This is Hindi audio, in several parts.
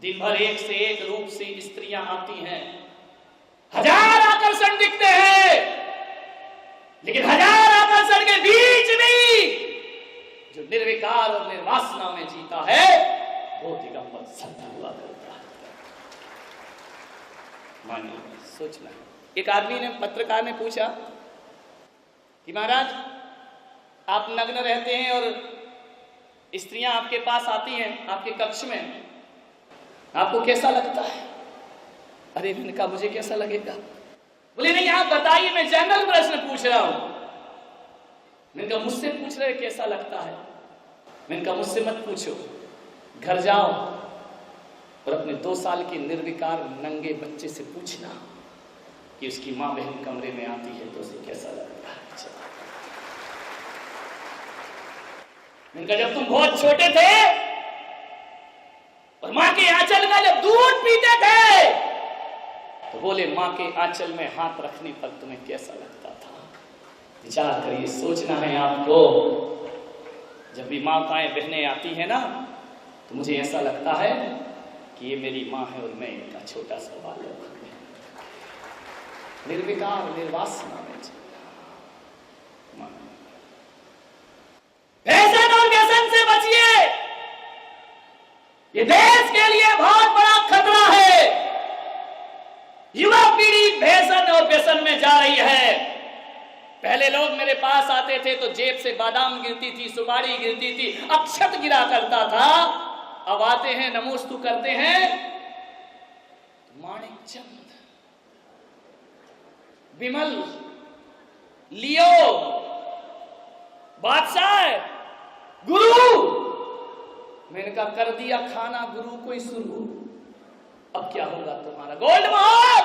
दिन भर एक से एक रूप से स्त्रियां आती हैं, हजार आकर्षण दिखते हैं, लेकिन हजार आकर्षण के बीच भी जो निर्विकार और निर्वासना में जीता है वो दिगंबर सत्य हुआ करता है। मानिए, सोचना। एक आदमी ने, पत्रकार ने पूछा कि महाराज आप नग्न रहते हैं और स्त्रियां आपके पास आती हैं आपके कक्ष में, आपको कैसा लगता है? अरे मैंने कहा मुझे कैसा लगेगा? बोले नहीं आप बताइए, मैं जनरल प्रश्न पूछ रहा हूं। मैंने कहा मुझसे पूछ रहे कैसा लगता है? मैंने कहा मुझसे मत पूछो, घर जाओ और अपने 2 साल के निर्विकार नंगे बच्चे से पूछना कि उसकी माँ बहन कमरे में आती है तो उसे कैसा लगता है। मैंने कहा जब तुम बहुत छोटे थे और माँ के आंचल का जब दूध पीते थे तो बोले माँ के आंचल में हाथ रखने पर तुम्हें कैसा लगता था? विचार करिए, सोचना है आपको। जब भी माताएं बहनें आती है ना तो मुझे ऐसा लगता है कि ये मेरी माँ है और मैं इनका छोटा सा बालक। निर्विकार निर्वासना में फैशन और व्यसन से बचिए, ये देश के लिए बहुत बड़ा खतरा है। युवा पीढ़ी फैशन और व्यसन में जा रही है। पहले लोग मेरे पास आते थे तो जेब से बादाम गिरती थी, सुपारी गिरती थी, अक्षत गिरा करता था। अब आते हैं, नमोस्तु करते हैं, माणिक चंद, विमल, लियो, बादशाह, गुरु। मैंने कहा कर दिया खाना गुरु को ही शुरू, अब क्या होगा तुम्हारा? गोल्ड मोहर।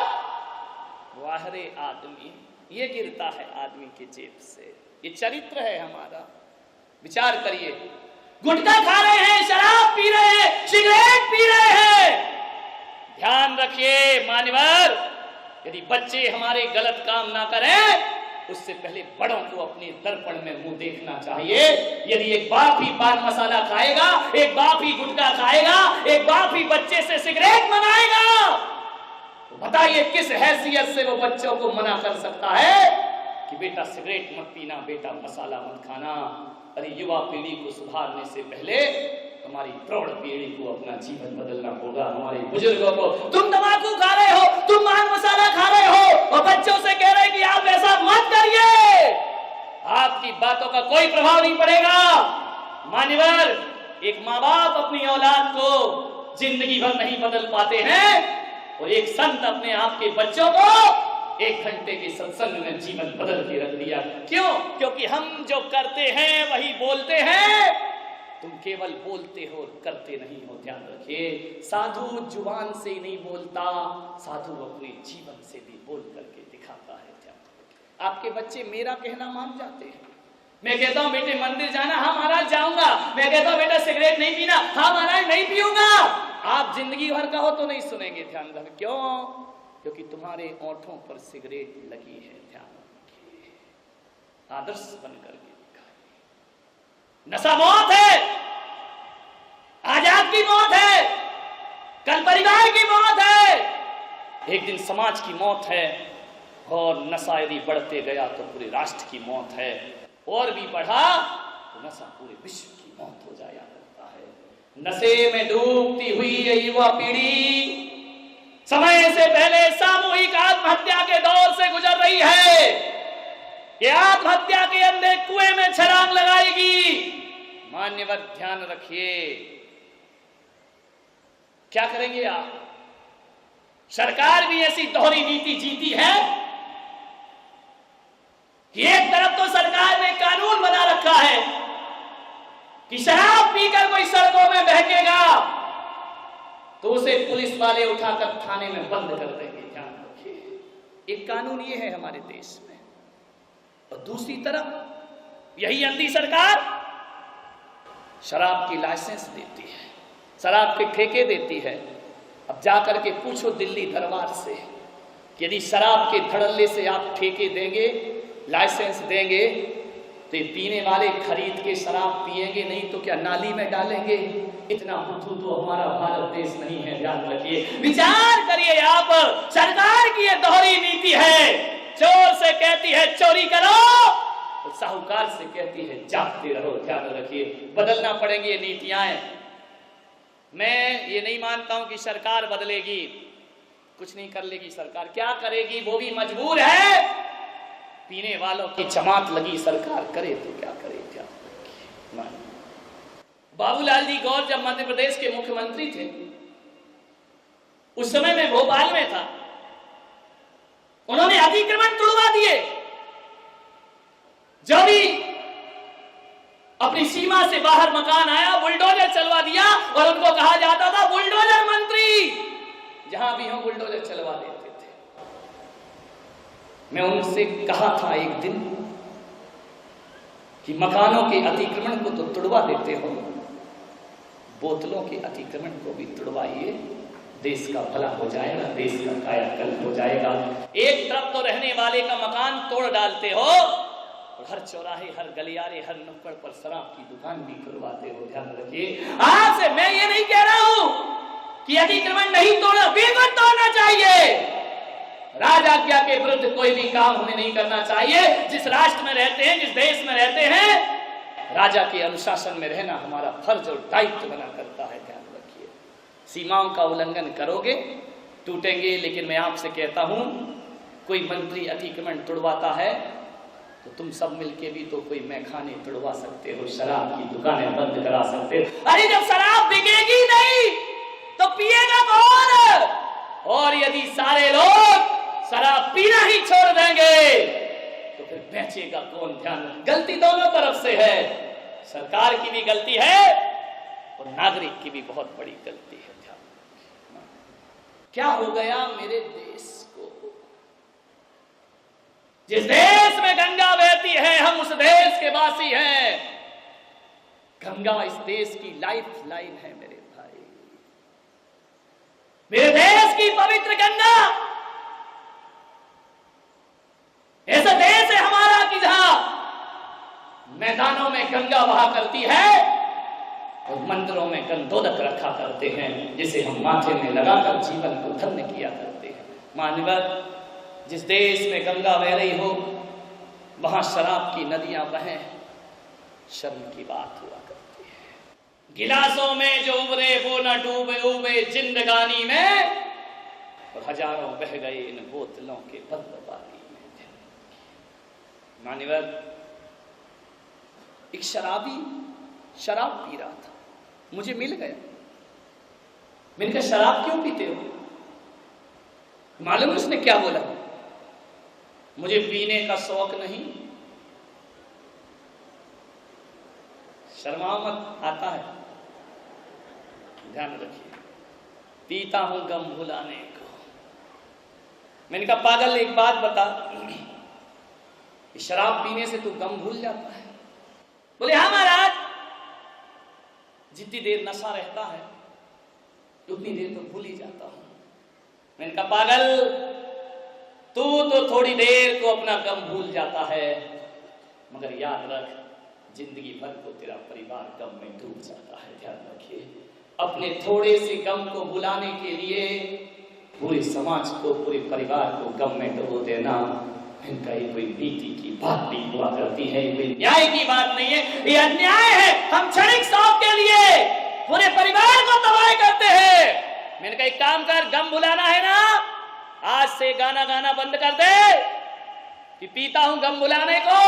वाह रे आदमी, ये गिरता है आदमी के जेब से। ये चरित्र है हमारा। विचार करिए, गुटखा खा रहे हैं, शराब पी रहे हैं, सिगरेट पी रहे हैं। ध्यान रखिए मान्यवर, यदि बच्चे हमारे गलत काम ना करें उससे पहले बड़ों को अपने दर्पण में मुंह देखना चाहिए। यदि एक बाप ही पान मसाला खाएगा, एक बाप ही गुटखा खाएगा, एक बाप ही बच्चे से सिगरेट मंगाएगा, तो बताइए किस हैसियत से वो बच्चों को मना कर सकता है कि बेटा सिगरेट मत पीना, बेटा मसाला मत खाना। अरे युवा पीढ़ी को सुधारने से पहले हमारी प्रौढ़ पीढ़ी को अपना जीवन बदलना होगा। हमारे बुजुर्गों को, तुम तंबाकू खा रहे हो, तुम पान मसाला खा रहे हो और बच्चों से कह रहे हैं कि आप ऐसा मत करिए, आपकी बातों का कोई प्रभाव नहीं पड़ेगा। मान्यवर, एक माँ बाप अपनी औलाद को जिंदगी भर नहीं बदल पाते हैं और एक संत अपने आप के बच्चों को 1 घंटे के सत्संग में जीवन बदल के रख दिया। क्यों? क्योंकि हम जो करते हैं वही बोलते हैं। तुम केवल बोलते हो और करते नहीं हो। ध्यान रखिए, साधु जुबान से ही नहीं बोलता, साधु अपने जीवन से भी बोल करके दिखाता है। ध्यान, आपके बच्चे मेरा कहना मान जाते हैं। मैं कहता हूं बेटे मंदिर जाना, हाँ महाराज जाऊंगा। मैं कहता हूं बेटा सिगरेट नहीं पीना, हाँ महाराज नहीं पीऊंगा। आप जिंदगी भर कहो तो नहीं सुनेंगे। ध्यान रखिए, क्यों? क्योंकि तुम्हारे ओंठों पर सिगरेट लगी है। ध्यान रखिए, आदर्श बनकर के दिखाइए। नशा मौत है, आजाद की मौत है, कल परिवार की मौत है, एक दिन समाज की मौत है। और नशा यदि बढ़ते गया तो पूरे राष्ट्र की मौत है, और भी बढ़ा तो नशा पूरे विश्व की मौत हो जाया करता है। नशे में डूबती हुई ये युवा पीढ़ी समय से पहले सामूहिक आत्महत्या के दौर से गुजर रही है। ये आत्महत्या के अंधे कुएं में छलांग लगाएगी। मान्यवर ध्यान रखिए, क्या करेंगे आप? सरकार भी ऐसी दोहरी नीति जीती है कि एक तरफ तो सरकार ने कानून बना रखा है कि शराब पीकर कोई सड़कों में बहकेगा तो उसे पुलिस वाले उठाकर थाने में बंद कर देंगे। ध्यान रखिए, एक कानून ये है हमारे देश में। और दूसरी तरफ यही अंधी सरकार शराब की लाइसेंस देती है, शराब के ठेके देती है। अब जाकर के पूछो दिल्ली दरबार से कि यदि शराब के धड़ल्ले से आप ठेके देंगे, लाइसेंस देंगे, तो ये पीने वाले खरीद के शराब पिएंगे, नहीं तो क्या नाली में डालेंगे? इतना बुद्धू तो हमारा भारत देश नहीं है। ध्यान रखिए, विचार करिए। आप सरकार की ये दोहरी नीति है, चोर से कहती है चोरी करो, तो साहूकार से कहती है जागते रहो। ध्यान रखिए, बदलना पड़ेंगी ये नीतियां। मैं ये नहीं मानता हूं कि सरकार बदलेगी, कुछ नहीं कर लेगी सरकार। क्या करेगी, वो भी मजबूर है। पीने वालों की जमात लगी, सरकार करे तो क्या करे। क्या बाबूलाल जी गौर जब मध्य प्रदेश के मुख्यमंत्री थे, उस समय मैं भोपाल में था, उन्होंने अतिक्रमण तोड़वा दिए। जब भी अपनी सीमा से बाहर मकान आया, बुलडोजर चलवा दिया, और उनको कहा जाता था बुलडोजर मंत्री। जहां भी हम बुलडोजर चलवा देते थे। मैं उनसे कहा था एक दिन कि मकानों के अतिक्रमण को तो तुड़वा देते हो, बोतलों के अतिक्रमण को भी तुड़वाइए, देश का भला हो जाएगा, देश का कायाकल्प हो जाएगा। एक तरफ तो रहने वाले का मकान तोड़ डालते हो, और हर चौराहे, हर गलियारे, हर नुक्कड़ पर शराब की दुकान भी खुलवाते हो। ध्यान रखिए, आज से मैं ये नहीं कह रहा हूं कि अतिक्रमण नहीं तोड़ना, बिल्कुल तोड़ना चाहिए। राजाज्ञा के विरुद्ध कोई भी काम हमें नहीं करना चाहिए। जिस राष्ट्र में रहते हैं, जिस देश में रहते हैं, राजा के अनुशासन में रहना हमारा फर्ज और दायित्व बना करता है। ध्यान रखिए, सीमाओं का उल्लंघन करोगे टूटेंगे। लेकिन मैं आपसे कहता हूं, कोई मंत्री अतिक्रमण तोड़वाता है तो तुम सब मिलके भी तो कोई मैखाने तोड़वा सकते हो, शराब की दुकानें बंद करा सकते हो। अरे जब शराब बिकेगी नहीं तो पिएगा कौन? और यदि सारे लोग शराब पीना ही छोड़ देंगे तो फिर बेचेगा कौन? ध्यान, गलती दोनों तरफ से है। सरकार की भी गलती है और नागरिक की भी बहुत बड़ी गलती है। ध्यान, क्या हो गया मेरे देश को? जिस देश में गंगा बहती है, हम उस देश के वासी हैं। गंगा इस देश की लाइफ लाइन है मेरे भाई। मेरे देश की पवित्र गंगा, ऐसा देश है हमारा कि जहां मैदानों में गंगा बहा करती है और मंदिरों में गंधोदक रखा करते हैं, जिसे हम माथे में लगाकर जीवन को धन्य किया करते हैं। मानवर, जिस देश में गंगा बह रही हो, वहां शराब की नदियां बहें, शर्म की बात हुआ करती है। गिलासों में जो उबरे वो न डूबे उबे जिंदगानी में, और हजारों बह गए इन बोतलों के बदलबानी में। मान्यवर, एक शराबी शराब पी रहा था, मुझे मिल गया। मैंने कहा शराब क्यों पीते हो? मालूम उसने क्या बोला? मुझे पीने का शौक नहीं। शर्मा मत, आता है। ध्यान रखिए, पीता हूं गम भुलाने को। मैंने कहा पागल, एक बात बता, शराब पीने से तू गम भूल जाता है? बोले हाँ महाराज, जितनी देर नशा रहता है उतनी देर तो भूल ही जाता हूं। मैंने कहा पागल, तू तो थोड़ी देर को अपना गम भूल जाता है, मगर याद रख, जिंदगी भर को तेरा परिवार गम में डूब जाता है। ध्यान रखिए, अपने थोड़े से गम को भुलाने के लिए पूरे समाज को, पूरे परिवार को गम में डुबो देना, इनका ये कोई नीति की बात नहीं हुआ करती है, कोई न्याय की बात नहीं है, ये अन्याय है। हम क्षणिक शौक के लिए पूरे परिवार को तबाह करते हैं। मैंने कहा एक काम कर, गम भुलाना है ना, आज से गाना गाना बंद कर दे कि पीता हूं गम भुलाने को।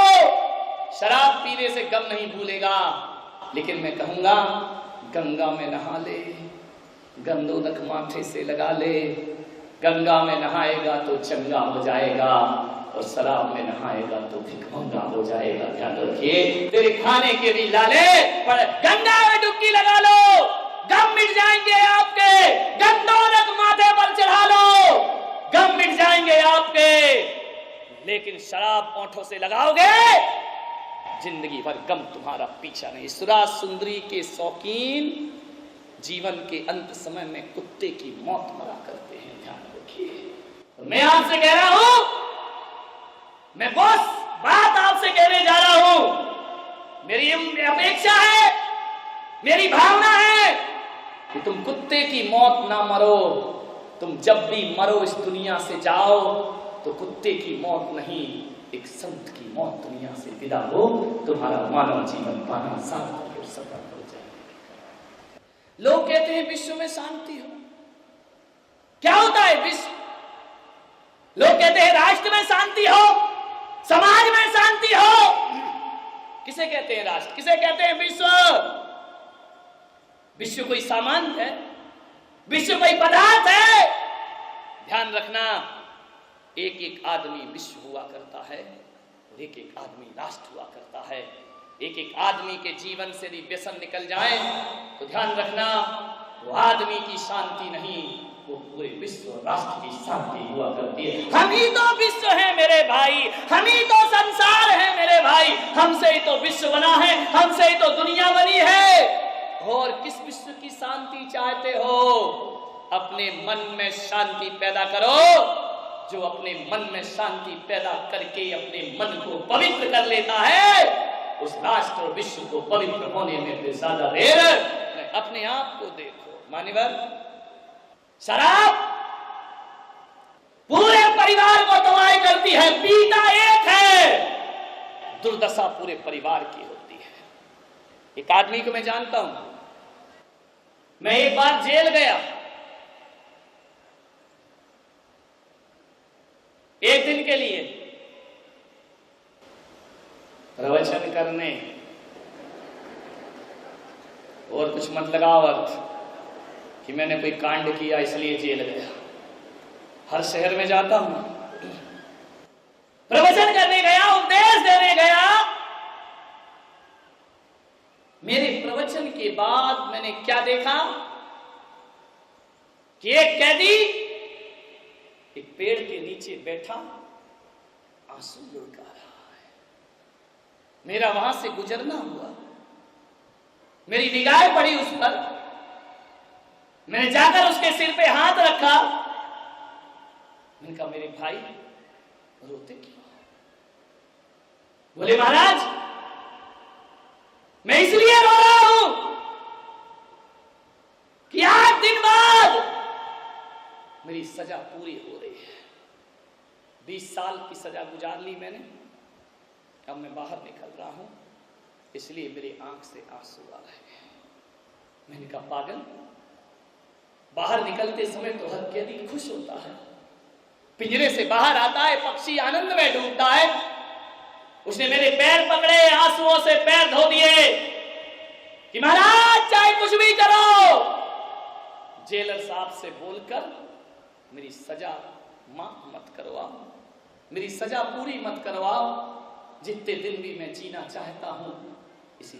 शराब पीने से गम नहीं भूलेगा, लेकिन मैं कहूंगा गंगा में नहा ले, गंधोदक माथे से लगा ले। गंगा में नहाएगा तो चंगा हो जाएगा, और शराब में नहाएगा तो भिखमंगा हो जाएगा। ध्यान रखिए, तेरे खाने के भी लाले, पर गंगा में डुबकी लगा लो, गम मिट जाएंगे आपके। गंधोदक माथे पर चढ़ा लो, गम मिट जाएंगे आपके। लेकिन शराब ओंठों से लगाओगे, जिंदगी भर गम तुम्हारा पीछा नहीं। सुरा सुंदरी के शौकीन जीवन के अंत समय में कुत्ते की मौत मरा करते हैं। ध्यान रखिए, मैं आपसे कह रहा हूं, मैं बस बात आपसे कहने जा रहा हूं। मेरी अपेक्षा है, मेरी भावना है कि तुम कुत्ते की मौत ना मरो, तुम जब भी मरो इस दुनिया से जाओ तो कुत्ते की मौत नहीं, एक संत की मौत दुनिया से विदा हो, तुम्हारा मानव जीवन पाना सार्थक और सफल हो जाए। लोग कहते हैं विश्व में शांति हो, क्या होता है विश्व? लोग कहते हैं राष्ट्र में शांति हो, समाज में शांति हो। किसे कहते हैं राष्ट्र, किसे कहते हैं विश्व? विश्व कोई सामान है, विश्व कोई पदार्थ है? ध्यान रखना, एक एक आदमी विश्व हुआ करता है और एक एक आदमी राष्ट्र हुआ करता है। एक एक आदमी के जीवन से यदि व्यसन निकल जाए तो ध्यान रखना, वो आदमी की शांति नहीं, वो पूरे विश्व और राष्ट्र की शांति हुआ करती है। हम ही तो विश्व है मेरे भाई, हम ही तो संसार है मेरे भाई, हमसे ही तो विश्व बना है, हमसे ही तो दुनिया बनी है। और किस विश्व की शांति चाहते हो? अपने मन में शांति पैदा करो। जो अपने मन में शांति पैदा करके अपने मन को पवित्र कर लेता है, उस राष्ट्र और विश्व को पवित्र होने में भी ज्यादा देर। अपने आप को देखो मान्यवर, शराब पूरे परिवार को तबाह करती है, पीता एक है, दुर्दशा पूरे परिवार की होती है। एक आदमी को मैं जानता हूं, मैं एक बार जेल गया, एक दिन के लिए प्रवचन करने, और कुछ मत लगाओ अर्थ कि मैंने कोई कांड किया इसलिए जेल गया। हर शहर में जाता हूं, प्रवचन करने गया, उपदेश देने गया। मेरे प्रवचन के बाद मैंने क्या देखा कि एक कैदी एक पेड़ के नीचे बैठा आंसू लुढ़का रहा है। मेरा वहां से गुजरना हुआ, मेरी निगाहें पड़ी उस पर, मैंने जाकर उसके सिर पे हाथ रखा। मैंने कहा मेरे भाई रोते क्यों? बोले महाराज मैं इसलिए रो रहा हूं कि 8 दिन बाद मेरी सजा पूरी हो रही है। 20 साल की सजा गुजार ली मैंने, अब मैं बाहर निकल रहा हूं, इसलिए मेरी आंख से आंसू आ रहे हैं। मैंने कहा पागल, बाहर निकलते समय तो हर कैदी खुश होता है, पिंजरे से बाहर आता है, पक्षी आनंद में डूबता है। उसने मेरे पैर पकड़े, आंसुओं से पैर धो दिए कि महाराज चाहे कुछ भी करो, जेलर साहब से बोलकर मेरी सजा माफ मत करवाओ, मेरी सजा पूरी मत करवाओ। जितने दिन भी मैं जीना चाहता हूं